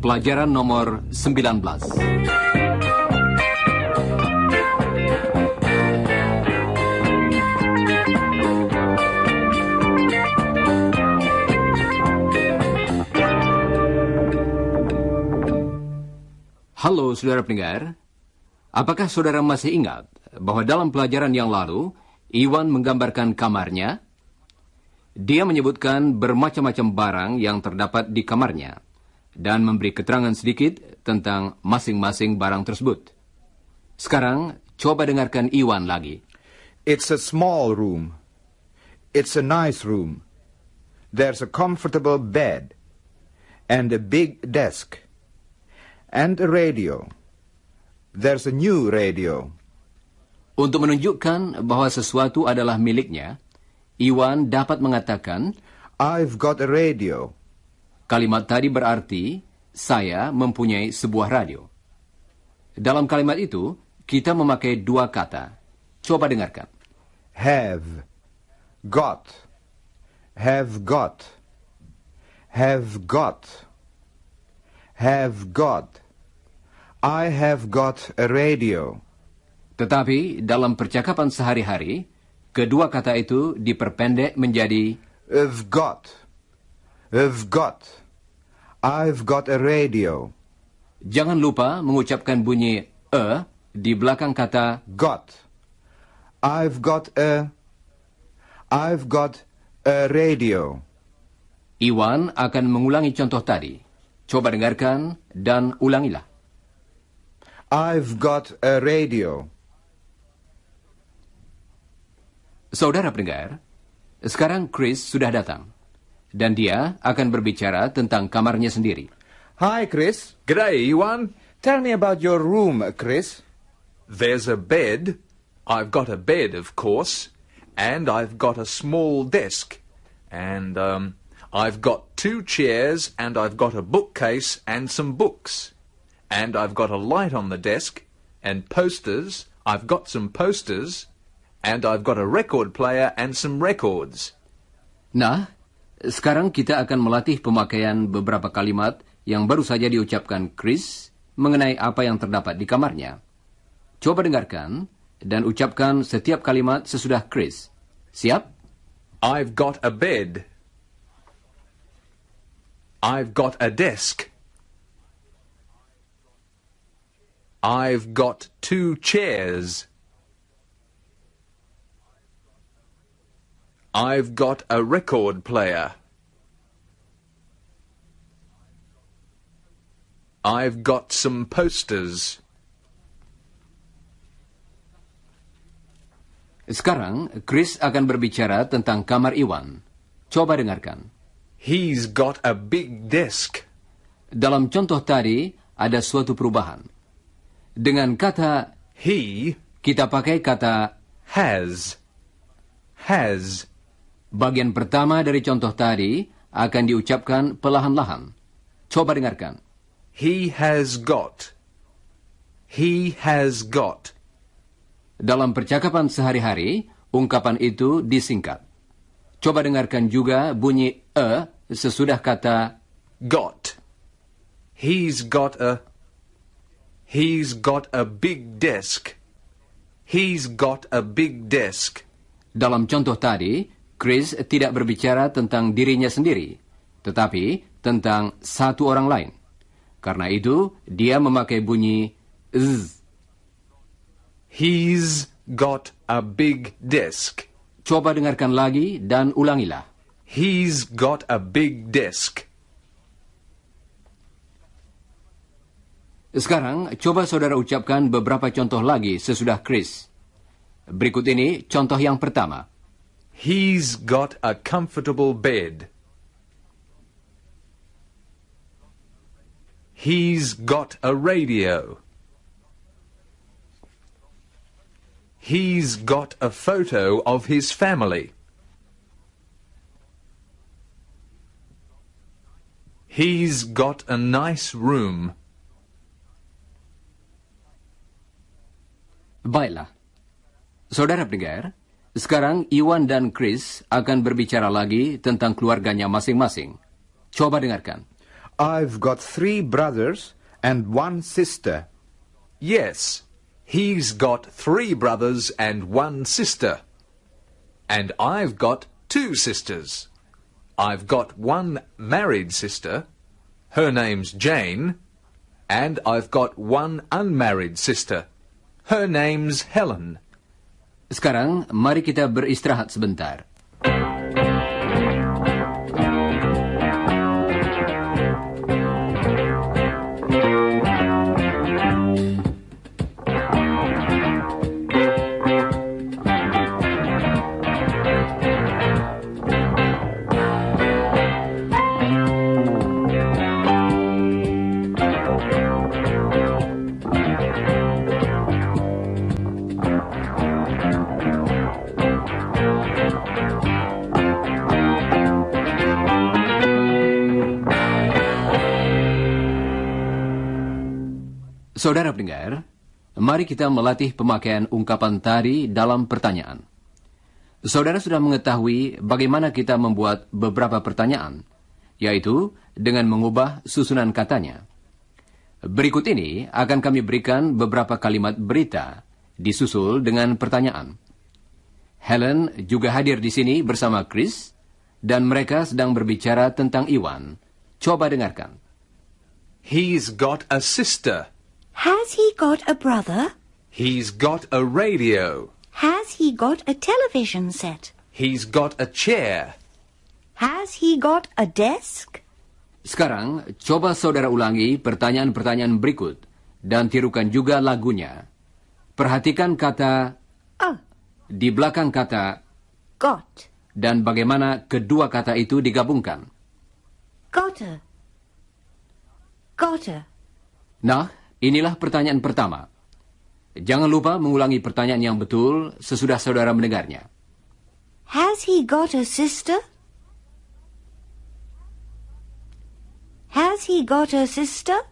Pelajaran nomor 19. Halo saudara pendengar, apakah saudara masih ingat bahwa dalam pelajaran yang lalu, Iwan menggambarkan kamarnya? Dia menyebutkan bermacam-macam barang yang terdapat di kamarnya, dan memberi keterangan sedikit tentang masing-masing barang tersebut. Sekarang, coba dengarkan Iwan lagi. It's a small room. It's a nice room. There's a comfortable bed, and a big desk. And a radio. There's a new radio. Untuk menunjukkan bahwa sesuatu adalah miliknya, Iwan dapat mengatakan, I've got a radio. Kalimat tadi berarti, saya mempunyai sebuah radio. Dalam kalimat itu, kita memakai dua kata. Coba dengarkan. Have. Got. Have got. Have got. Have got. I have got a radio. Tetapi dalam percakapan sehari-hari, kedua kata itu diperpendek menjadi I've got. I've got. I've got a radio. Jangan lupa mengucapkan bunyi di belakang kata Got. I've got a radio. Iwan akan mengulangi contoh tadi. Coba dengarkan dan ulangilah. I've got a radio. Saudara pendengar, sekarang Chris sudah datang. Dan dia akan berbicara tentang kamarnya sendiri. Hi, Chris. G'day, Iwan. Tell me about your room, Chris. There's a bed. I've got a bed, of course. And I've got a small desk. And, I've got 2 chairs, and I've got a bookcase and some books. And I've got a light on the desk, and posters. I've got some posters. And I've got a record player and some records. Nah, sekarang kita akan melatih pemakaian beberapa kalimat yang baru saja diucapkan Chris mengenai apa yang terdapat di kamarnya. Coba dengarkan dan ucapkan setiap kalimat sesudah Chris. Siap? I've got a bed. I've got a desk. I've got 2 chairs. I've got a record player. I've got some posters. Sekarang, Chris akan berbicara tentang kamar Iwan. Coba dengarkan. He's got a big desk. Dalam contoh tadi, ada suatu perubahan. Dengan kata He kita pakai kata has. bagian pertama dari contoh tadi akan diucapkan perlahan-lahan. Coba dengarkan. He has got. He has got. Dalam percakapan sehari-hari, ungkapan itu disingkat. Coba dengarkan juga bunyi sesudah kata Got. He's got a big desk. He's got a big desk. Dalam contoh tadi, Chris tidak berbicara tentang dirinya sendiri, tetapi tentang satu orang lain. Karena itu, dia memakai bunyi z. He's got a big desk. Coba dengarkan lagi dan ulangilah. He's got a big desk. Sekarang, coba saudara ucapkan beberapa contoh lagi sesudah Chris. Berikut ini contoh yang pertama. He's got a comfortable bed. He's got a radio. He's got a photo of his family. He's got a nice room. Baiklah. Saudara pendengar, sekarang Iwan dan Chris akan berbicara lagi tentang keluarganya masing-masing. Coba dengarkan. I've got 3 brothers and 1 sister. Yes, he's got 3 brothers and 1 sister. And I've got 2 sisters. I've got 1 married sister. Her name's Jane. And I've got 1 unmarried sister. Her name's Helen. Sekarang, mari kita beristirahat sebentar. Saudara pendengar, mari kita melatih pemakaian ungkapan tadi dalam pertanyaan. Saudara sudah mengetahui bagaimana kita membuat beberapa pertanyaan, yaitu dengan mengubah susunan katanya. Berikut ini akan kami berikan beberapa kalimat berita, disusul dengan pertanyaan. Helen juga hadir di sini bersama Chris, dan mereka sedang berbicara tentang Iwan. Coba dengarkan. He's got a sister. Has he got a brother? He's got a radio. Has he got a television set? He's got a chair. Has he got a desk? Sekarang, coba saudara ulangi pertanyaan-pertanyaan berikut dan tirukan juga lagunya. Perhatikan kata di belakang kata Got. dan bagaimana kedua kata itu digabungkan. Gotta. Gotta. Nah, inilah pertanyaan pertama. Jangan lupa mengulangi pertanyaan yang betul sesudah saudara mendengarnya. Has he got a sister? Has he got a sister?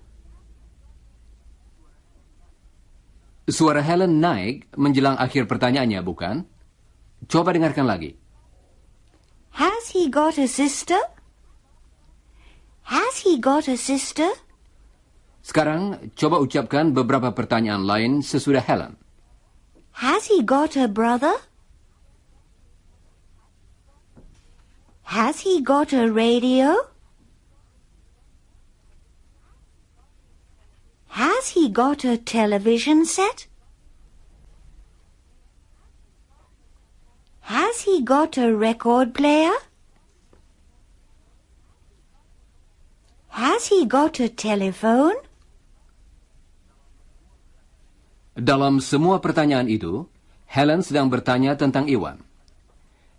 Suara Helen naik menjelang akhir pertanyaannya, bukan? Coba dengarkan lagi. Has he got a sister? Has he got a sister? Sekarang, coba ucapkan beberapa pertanyaan lain sesudah Helen. Has he got a brother? Has he got a radio? Has he got a television set? Has he got a record player? Has he got a telephone? Dalam semua pertanyaan itu, Helen sedang bertanya tentang Iwan.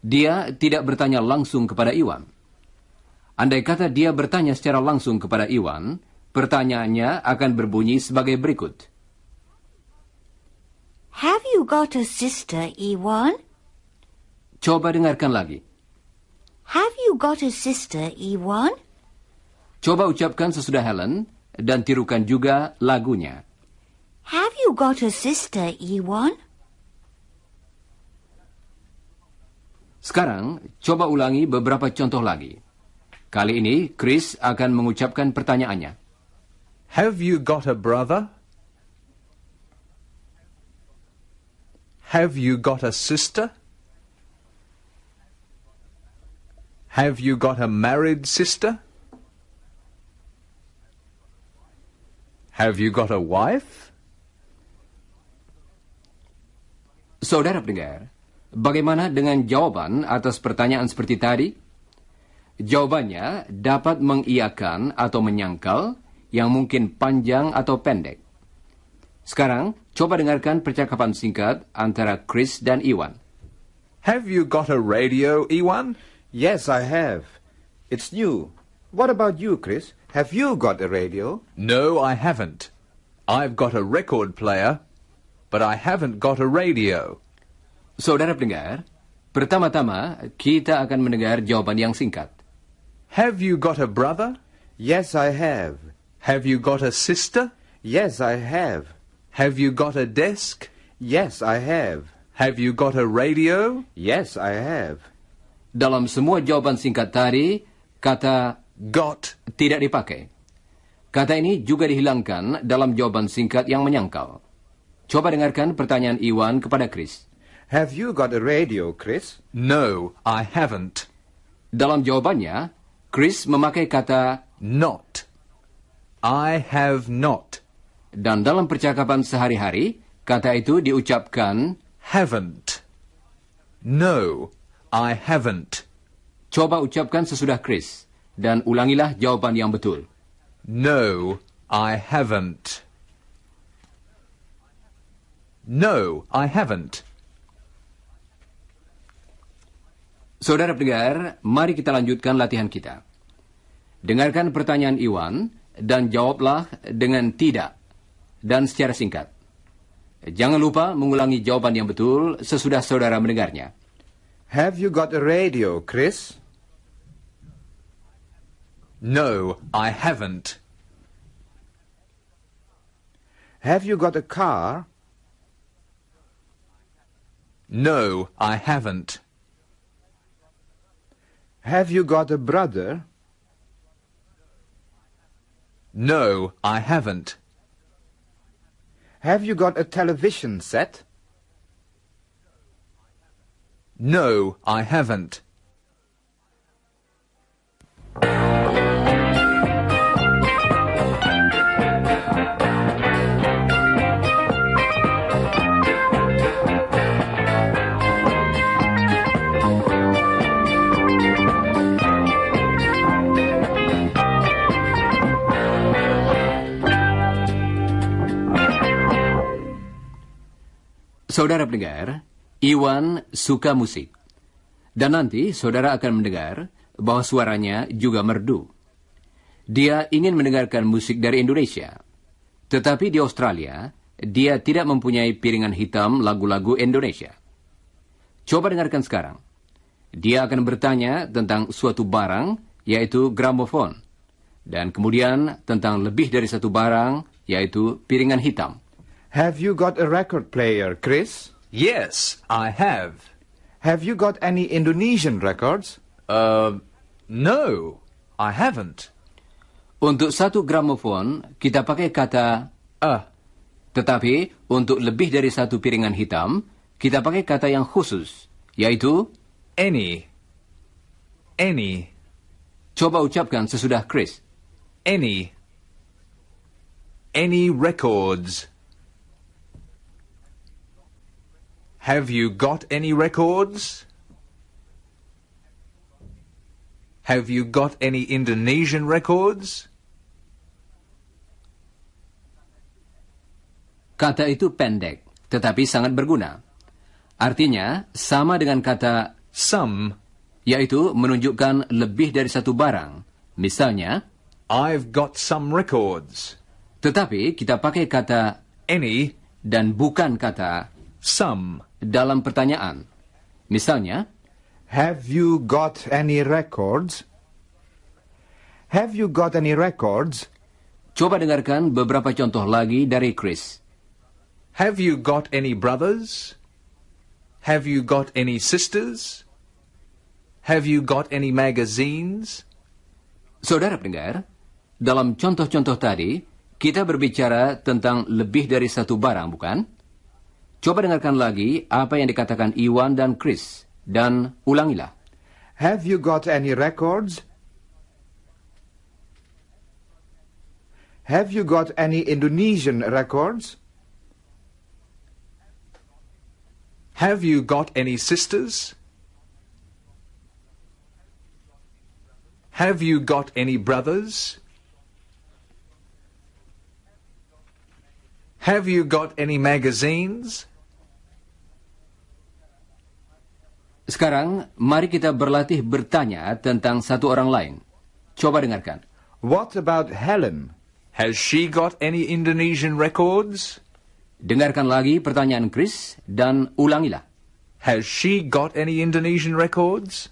Dia tidak bertanya langsung kepada Iwan. Andai kata dia bertanya secara langsung kepada Iwan, pertanyaannya akan berbunyi sebagai berikut. Have you got a sister, Iwan? Coba dengarkan lagi. Have you got a sister, Iwan? Coba ucapkan sesudah Helen dan tirukan juga lagunya. Have you got a sister, Iwan? Sekarang, coba ulangi beberapa contoh lagi. Kali ini, Chris akan mengucapkan pertanyaannya. Have you got a brother? Have you got a sister? Have you got a married sister? Have you got a wife? Saudara pendengar, bagaimana dengan jawaban atas pertanyaan seperti tadi? Jawabannya dapat mengiyakan atau menyangkal yang mungkin panjang atau pendek. Sekarang, coba dengarkan percakapan singkat antara Chris dan Iwan. Have you got a radio, Iwan? Yes, I have. It's new. What about you, Chris? Have you got a radio? No, I haven't. I've got a record player, but I haven't got a radio. Saudara pendengar, pertama-tama kita akan mendengar jawaban yang singkat. Have you got a brother? Yes, I have. Have you got a sister? Yes, I have. Have you got a desk? Yes, I have. Have you got a radio? Yes, I have. Dalam semua jawaban singkat tadi, kata Got. tidak dipakai. Kata ini juga dihilangkan dalam jawaban singkat yang menyangkal. Coba dengarkan pertanyaan Iwan kepada Chris. Have you got a radio, Chris? No, I haven't. Dalam jawabannya, Chris memakai kata Not. I have not. dan dalam percakapan sehari-hari, kata itu diucapkan. Haven't. No, I haven't. Coba ucapkan sesudah Chris dan ulangilah jawaban yang betul. No, I haven't. No, I haven't. Saudara pendengar, mari kita lanjutkan latihan kita. Dengarkan pertanyaan Iwan dan jawablah dengan tidak dan secara singkat. Jangan lupa mengulangi jawaban yang betul sesudah saudara mendengarnya. Have you got a radio, Chris? No, I haven't. Have you got a car? No, I haven't. Have you got a brother? No, I haven't. Have you got a television set? No, I haven't. Saudara pendengar, Iwan suka musik. Dan nanti saudara akan mendengar bahwa suaranya juga merdu. Dia ingin mendengarkan musik dari Indonesia. Tetapi di Australia, dia tidak mempunyai piringan hitam lagu-lagu Indonesia. Coba dengarkan sekarang. Dia akan bertanya tentang suatu barang, yaitu gramofon. Dan kemudian tentang lebih dari satu barang, yaitu piringan hitam. Have you got a record player, Chris? Yes, I have. Have you got any Indonesian records? No, I haven't. Untuk satu gramofon, kita pakai kata Tetapi, untuk lebih dari satu piringan hitam, kita pakai kata yang khusus, yaitu Any. Any. Coba ucapkan sesudah Chris. Any. Any records. Have you got any records? Have you got any Indonesian records? Kata itu pendek, tetapi sangat berguna. Artinya, sama dengan kata Some. yaitu menunjukkan lebih dari satu barang. Misalnya, I've got some records. tetapi kita pakai kata Any. dan bukan kata Some. dalam pertanyaan. Misalnya, Have you got any records? Have you got any records? coba dengarkan beberapa contoh lagi dari Chris. Have you got any brothers? Have you got any sisters? Have you got any magazines? Saudara pendengar, dalam contoh-contoh tadi, kita berbicara tentang lebih dari satu barang, bukan? Coba dengarkan lagi apa yang dikatakan Iwan dan Chris, dan ulangilah. Have you got any records? Have you got any Indonesian records? Have you got any sisters? Have you got any brothers? Have you got any magazines? Sekarang, mari kita berlatih bertanya tentang satu orang lain. Coba dengarkan. What about Helen? Has she got any Indonesian records? Dengarkan lagi pertanyaan Chris, dan ulangilah. Has she got any Indonesian records?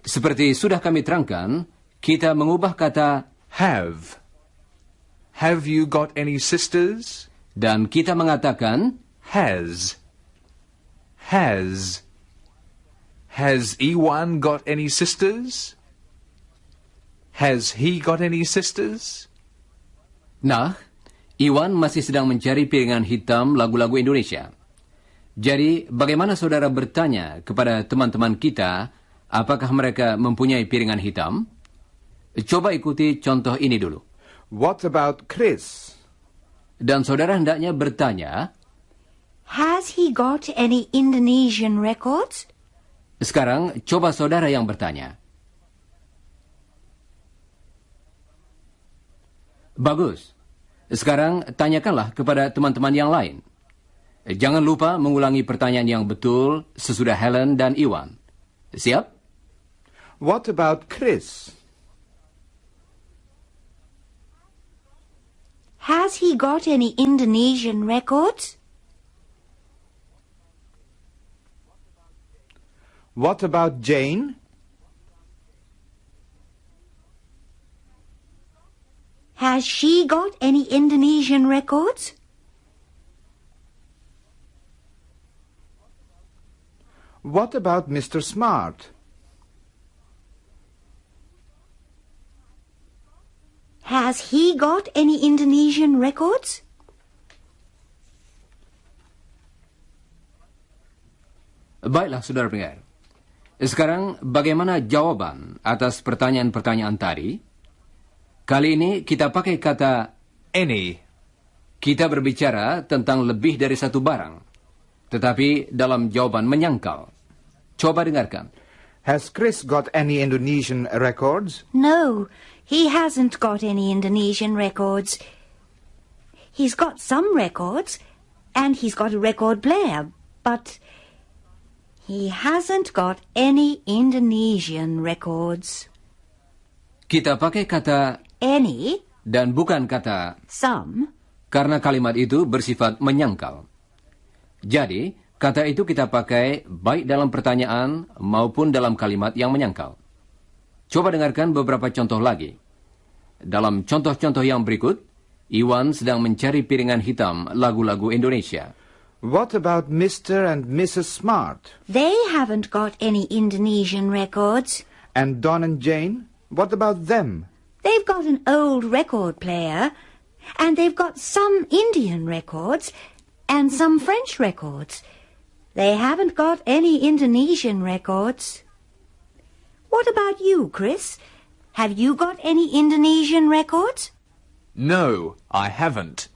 Seperti sudah kami terangkan, kita mengubah kata Have. Have you got any sisters? Dan kita mengatakan, Has. Has. Has Iwan got any sisters? Has he got any sisters? nah, Iwan masih sedang mencari piringan hitam lagu-lagu Indonesia. Jadi, bagaimana saudara bertanya kepada teman-teman kita, apakah mereka mempunyai piringan hitam? Coba ikuti contoh ini dulu. What about Chris? Dan saudara hendaknya bertanya, Has he got any Indonesian records? sekarang coba saudara yang bertanya. Bagus. Sekarang tanyakanlah kepada teman-teman yang lain. Jangan lupa mengulangi pertanyaan yang betul sesudah Helen dan Iwan. Siap? What about Chris? Has he got any Indonesian records? What about Jane? Has she got any Indonesian records? What about Mr. Smart? Has he got any Indonesian records? Baiklah, saudara pendengar. Sekarang, bagaimana jawaban atas pertanyaan-pertanyaan tadi? Kali ini kita pakai kata Any. kita berbicara tentang lebih dari satu barang. Tetapi dalam jawaban menyangkal. Coba dengarkan. Has Chris got any Indonesian records? No, he hasn't got any Indonesian records. He's got some records, and he's got a record player, but he hasn't got any Indonesian records. Kita pakai kata Any, dan bukan kata some, karena kalimat itu bersifat menyangkal. Jadi, kata itu kita pakai baik dalam pertanyaan maupun dalam kalimat yang menyangkal. Coba dengarkan beberapa contoh lagi. Dalam contoh-contoh yang berikut, Iwan sedang mencari piringan hitam lagu-lagu Indonesia. What about Mr. and Mrs. Smart? they haven't got any Indonesian records. And Don and Jane? What about them? They've got an old record player, and they've got some Indian records, and some French records. They haven't got any Indonesian records. What about you, Chris? Have you got any Indonesian records? No, I haven't.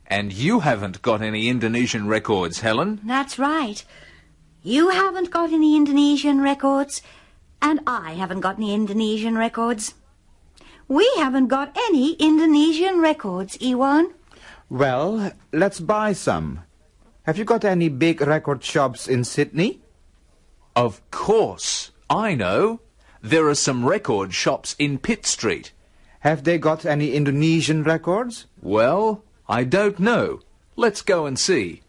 And you haven't got any Indonesian records, Helen. That's right. You haven't got any Indonesian records, and I haven't got any Indonesian records. We haven't got any Indonesian records, Iwan. Well, let's buy some. Have you got any big record shops in Sydney? Of course, I know. There are some record shops in Pitt Street. Have they got any Indonesian records? Well, I don't know. Let's go and see.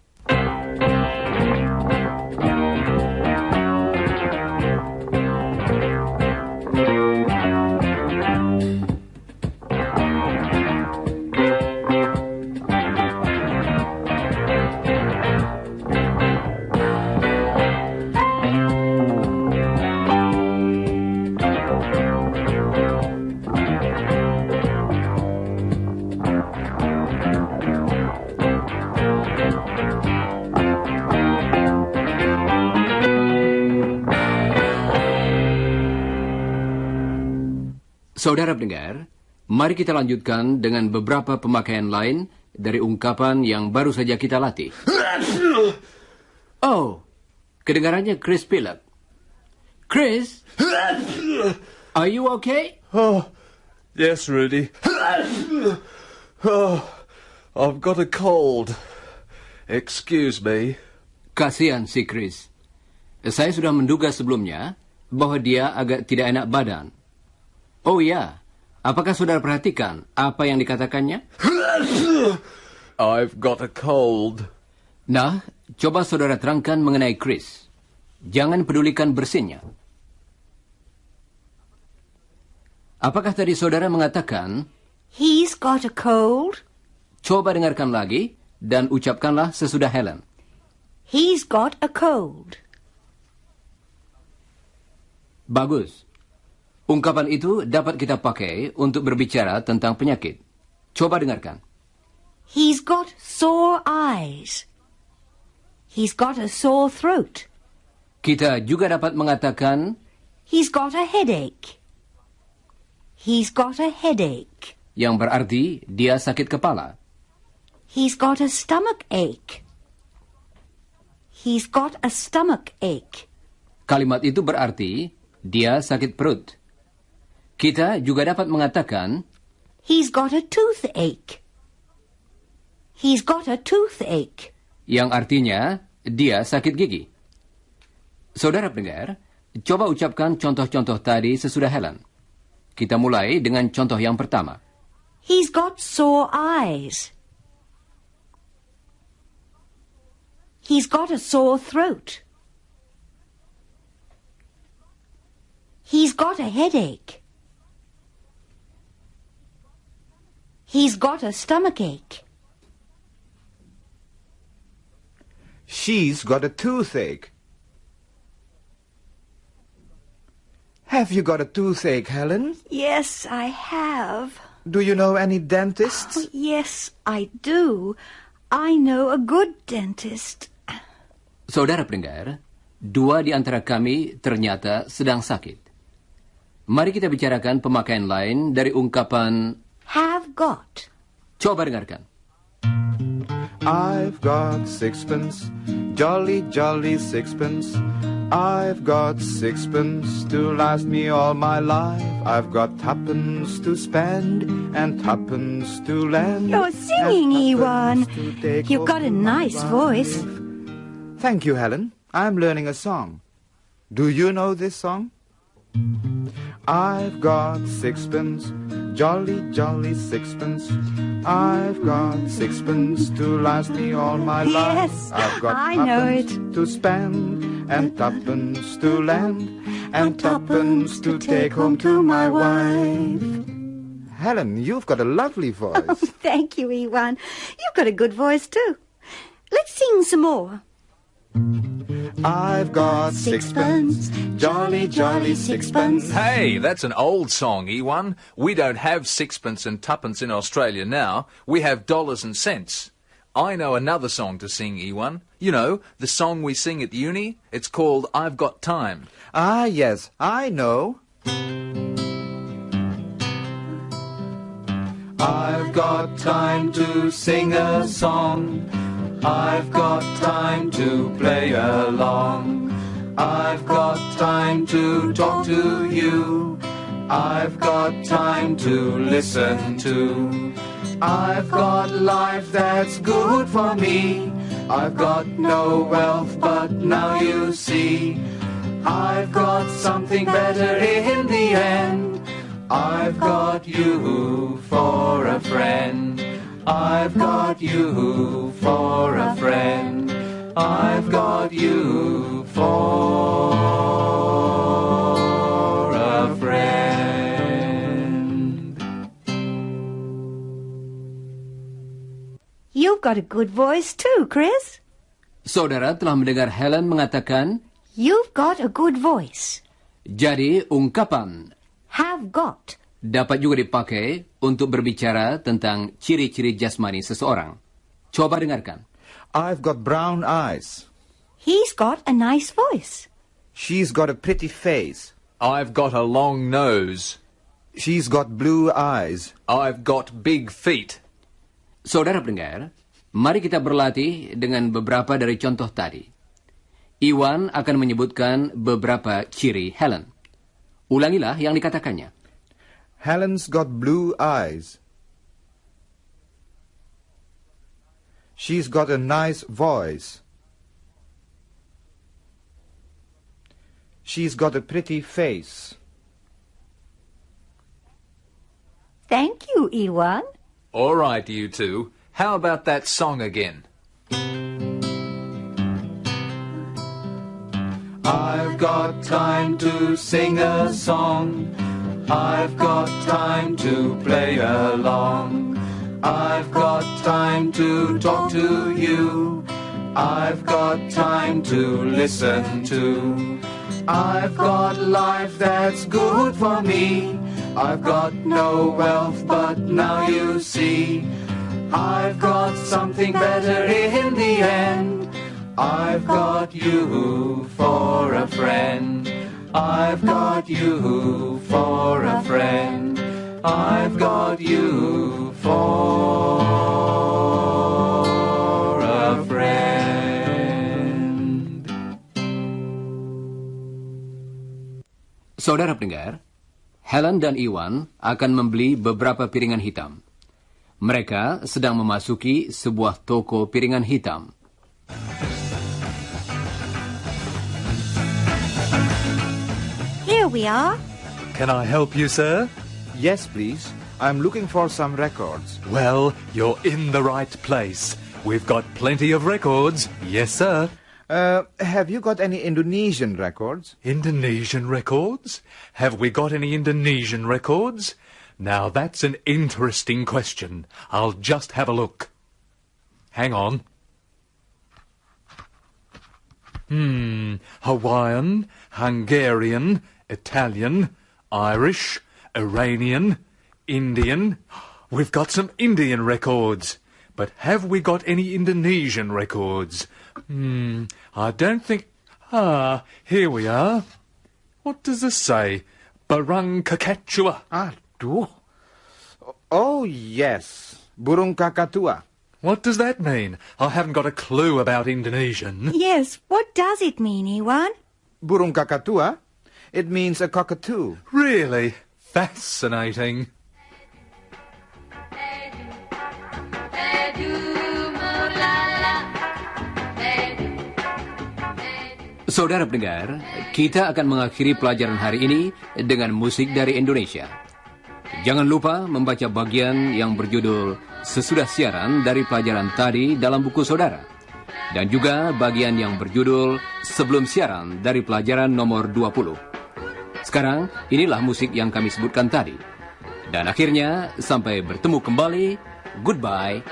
Saudara pendengar, mari kita lanjutkan dengan beberapa pemakaian lain dari ungkapan yang baru saja kita latih. Oh, kedengarannya Chris pilek. Chris, are you okay? Oh, yes, Rudy. Oh, I've got a cold. Excuse me. Kasihan si Chris. Saya sudah menduga sebelumnya bahwa dia agak tidak enak badan. Oh ya, apakah saudara perhatikan apa yang dikatakannya? I've got a cold. Nah, coba saudara terangkan mengenai Chris. Jangan pedulikan bersinnya. Apakah tadi saudara mengatakan, He's got a cold. coba dengarkan lagi dan ucapkanlah sesudah Helen. He's got a cold. Bagus. Ungkapan itu dapat kita pakai untuk berbicara tentang penyakit. Coba dengarkan. He's got sore eyes. He's got a sore throat. Kita juga dapat mengatakan, He's got a headache. He's got a headache. yang berarti dia sakit kepala. He's got a stomach ache. He's got a stomach ache. Kalimat itu berarti dia sakit perut. Kita juga dapat mengatakan, He's got a toothache. He's got a toothache. yang artinya dia sakit gigi. Saudara pendengar, coba ucapkan contoh-contoh tadi sesudah Helen. Kita mulai dengan contoh yang pertama. He's got sore eyes. He's got a sore throat. He's got a headache. He's got a stomachache. She's got a toothache. Have you got a toothache, Helen? Yes, I have. Do you know any dentists? Oh, yes, I do. I know a good dentist. Saudara pendengar, dua di antara kami ternyata sedang sakit. Mari kita bicarakan pemakaian lain dari ungkapan Have got. coba dengarkan. I've got sixpence, jolly, jolly sixpence. I've got sixpence to last me all my life. I've got tuppence to spend and tuppence to lend. You're singing, and Ewan. tuppence to take You've got a home to nice my voice. wife. Thank you, Helen. I'm learning a song. Do you know this song? I've got sixpence, jolly, jolly sixpence. I've got sixpence to last me all my life. Yes, I've got I know tuppence it. to spend and tuppence to lend and tuppence to take home to my wife. Helen, you've got a lovely voice. Thank you, Ewan. You've got a good voice too. Let's sing some more. I've got sixpence, jolly, jolly sixpence. Hey, that's an old song, Ewan. We don't have sixpence and tuppence in Australia now. We have dollars and cents. I know another song to sing, Ewan. You know, the song we sing at uni? It's called I've Got Time. Ah, yes, I know. I've got time to sing a song. I've got time to play along. I've got time to talk to you. I've got time to listen to. I've got life that's good for me. I've got no wealth, but now you see, I've got something better in the end. I've got you for a friend. I've got you for a friend. I've got you for a friend. You've got a good voice too, Chris. Saudara telah mendengar Helen mengatakan, You've got a good voice. jadi ungkapan Have got. dapat juga dipakai untuk berbicara tentang ciri-ciri jasmani seseorang. Coba dengarkan. I've got brown eyes. He's got a nice voice. She's got a pretty face. I've got a long nose. She's got blue eyes. I've got big feet. Saudara pendengar, mari kita berlatih dengan beberapa dari contoh tadi. Iwan akan menyebutkan beberapa ciri Helen. Ulangilah yang dikatakannya. Helen's got blue eyes. She's got a nice voice. She's got a pretty face. Thank you, Ewan. All right, you two. How about that song again? I've got time to sing a song. I've got time to play along. I've got time to talk to you. I've got time to listen to. I've got life that's good for me. I've got no wealth, but now you see, I've got something better in the end. I've got you for a friend. I've got you for a friend. I've got you for a friend. Saudara pendengar, Helen dan Iwan akan membeli beberapa piringan hitam. Mereka sedang memasuki sebuah toko piringan hitam. Here we are. Can I help you, sir? Yes, please. I'm looking for some records. Well, you're in the right place. We've got plenty of records. Yes, sir. Have you got any Indonesian records? Indonesian records? Have we got any Indonesian records? Now, that's an interesting question. I'll just have a look. Hang on. Hawaiian, Hungarian, Italian, Irish, Iranian, Indian. We've got some Indian records. But have we got any Indonesian records? I don't think... here we are. What does this say? Barang Kakechua. Aduh. Oh, yes. Burung kakatua. What does that mean? I haven't got a clue about Indonesian. Yes, what does it mean, Iwan? Burung kakatua? It means a cockatoo. Really? Fascinating. Saudara pendengar, kita akan mengakhiri pelajaran hari ini dengan musik dari Indonesia. Jangan lupa membaca bagian yang berjudul Sesudah Siaran dari pelajaran tadi dalam buku saudara. Dan juga bagian yang berjudul Sebelum Siaran dari pelajaran nomor 20. Sekarang, inilah musik yang kami sebutkan tadi. Dan akhirnya, sampai bertemu kembali, goodbye.